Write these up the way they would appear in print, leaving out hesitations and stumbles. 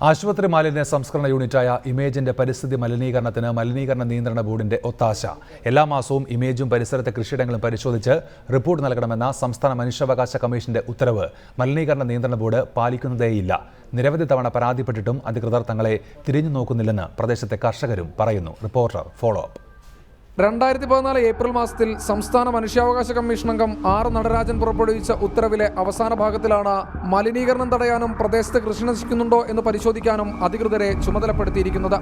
ആശുപത്രി മാലിന്യ സംസ്കരണ യൂണിറ്റായ ഇമേജിന്റെ പരിസ്ഥിതി മലിനീകരണത്തിന് മലിനീകരണ നിയന്ത്രണ ബോർഡിന്റെ ഒത്താശ. എല്ലാ മാസവും ഇമേജും പരിസരത്തെ കൃഷിയിടങ്ങളും പരിശോധിച്ച് റിപ്പോർട്ട് നൽകണമെന്ന സംസ്ഥാന മനുഷ്യാവകാശ കമ്മീഷന്റെ ഉത്തരവ് മലിനീകരണ നിയന്ത്രണ ബോർഡ് പാലിക്കുന്നതേയില്ല. നിരവധി തവണ പരാതിപ്പെട്ടിട്ടും അധികൃതർ തങ്ങളെ തിരിഞ്ഞു നോക്കുന്നില്ലെന്ന് പ്രദേശത്തെ കർഷകരും പറയുന്നു. Reporter follow up. 2014 ഏപ്രിൽ മാസത്തിൽ സംസ്ഥാന മനുഷ്യാവകാശ കമ്മീഷൻ അംഗം ആർ നടരാജൻ പുറപ്പെടുവിച്ച ഉത്തരവിലെ അവസാന ഭാഗത്തിലാണ് മലിനീകരണം തടയാനും പ്രദേശത്ത് കൃഷി നശിക്കുന്നുണ്ടോ എന്ന് പരിശോധിക്കാനും അധികൃതരെ ചുമതലപ്പെടുത്തിയിരിക്കുന്നത്.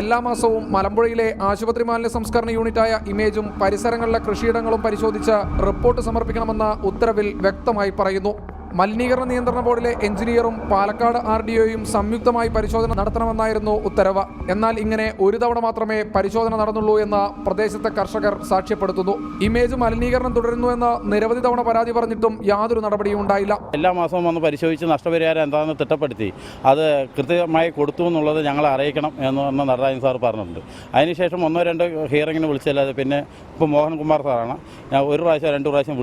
എല്ലാ മാസവും മലമ്പുഴയിലെ ആശുപത്രി മാലിന്യ സംസ്കരണ യൂണിറ്റായ ഇമേജും പരിസരങ്ങളിലെ കൃഷിയിടങ്ങളും പരിശോധിച്ച് റിപ്പോർട്ട് സമർപ്പിക്കണമെന്ന് ഉത്തരവിൽ വ്യക്തമായി പറയുന്നു. മലിനീകരണ നിയന്ത്രണ ബോർഡിലെ എഞ്ചിനീയറും പാലക്കാട് RDOയും സംയുക്തമായി പരിശോധന നടത്തണമെന്നായിരുന്നു ഉത്തരവ്. എന്നാൽ ഇങ്ങനെ ഒരു തവണ മാത്രമേ പരിശോധന നടന്നുള്ളൂ എന്ന് പ്രദേശത്തെ കർഷകർ സാക്ഷ്യപ്പെടുത്തുന്നു. ഇമേജ് മലിനീകരണം തുടരുന്നുവെന്ന് നിരവധി തവണ പരാതി പറഞ്ഞിട്ടും യാതൊരു നടപടിയും ഉണ്ടായില്ല. എല്ലാ മാസവും വന്ന് പരിശോധിച്ച് നഷ്ടപരിഹാരം എന്താണെന്ന് തിട്ടപ്പെടുത്തി അത് കൃത്യമായി കൊടുത്തു എന്നുള്ളത് ഞങ്ങളെ അറിയിക്കണം എന്ന് നടരാജൻ സാർ പറഞ്ഞിട്ടുണ്ട്. അതിനുശേഷം 1-2 ഹിയറിങ്ങിന് വിളിച്ചല്ലാതെ പിന്നെ ഇപ്പോൾ മോഹൻകുമാർ സാറാണ്. ഞാൻ 1 പ്രാവശ്യം 2 പ്രാവശ്യം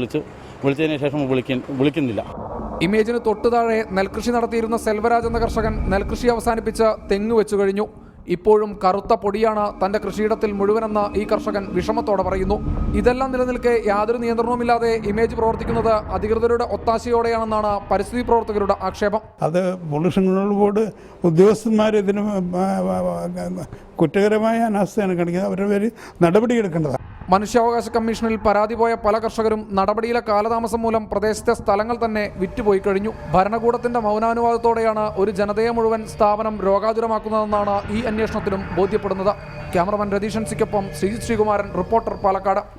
വിളിച്ചതിന് ശേഷം വിളിക്കുന്നില്ല. ഇമേജിന് തൊട്ടുതാഴെ നെൽകൃഷി നടത്തിയിരുന്ന സെൽവരാജ് എന്ന കർഷകൻ നെൽകൃഷി അവസാനിപ്പിച്ച് തെങ്ങ് വെച്ചു കഴിഞ്ഞു. ഇപ്പോഴും കറുത്ത പൊടിയാണ് തന്റെ കൃഷിയിടത്തിൽ മുഴുവനെന്ന് ഈ കർഷകൻ വിഷമത്തോടെ പറയുന്നു. ഇതെല്ലാം നിലനിൽക്കെ യാതൊരു നിയന്ത്രണവുമില്ലാതെ ഇമേജ് പ്രവർത്തിക്കുന്നത് അധികൃതരുടെ ഒത്താശയോടെയാണെന്നാണ് പരിസ്ഥിതി പ്രവർത്തകരുടെ ആക്ഷേപം. അത് പൊല്യൂഷൻ കൺട്രോൾ ബോർഡ് ഉദ്യോഗസ്ഥന്മാർ ഇതിന് കുറ്റകരമായ അനാസ്ഥയാണ് കാണിക്കുന്നത്. അവരുടെ പേര് നടപടിയെടുക്കേണ്ടതാണ്. മനുഷ്യാവകാശ കമ്മീഷനിൽ പരാതി പോയ പല കർഷകരും നടപടിയിലെ കാലതാമസം മൂലം പ്രദേശത്തെ സ്ഥലങ്ങൾ തന്നെ വിറ്റുപോയി കഴിഞ്ഞു. ഭരണകൂടത്തിന്റെ മൗനാനുവാദത്തോടെയാണ് ഒരു ജനതയെ മുഴുവൻ സ്ഥാപനം രോഗാതുരമാക്കുന്നതെന്നാണ് ഈ അന്വേഷണത്തിലും ബോധ്യപ്പെടുന്നത്. ക്യാമറമാൻ രതീഷൻ സിക്കൊപ്പം ശ്രീജിത് ശ്രീകുമാരൻ, റിപ്പോർട്ടർ, പാലക്കാട്.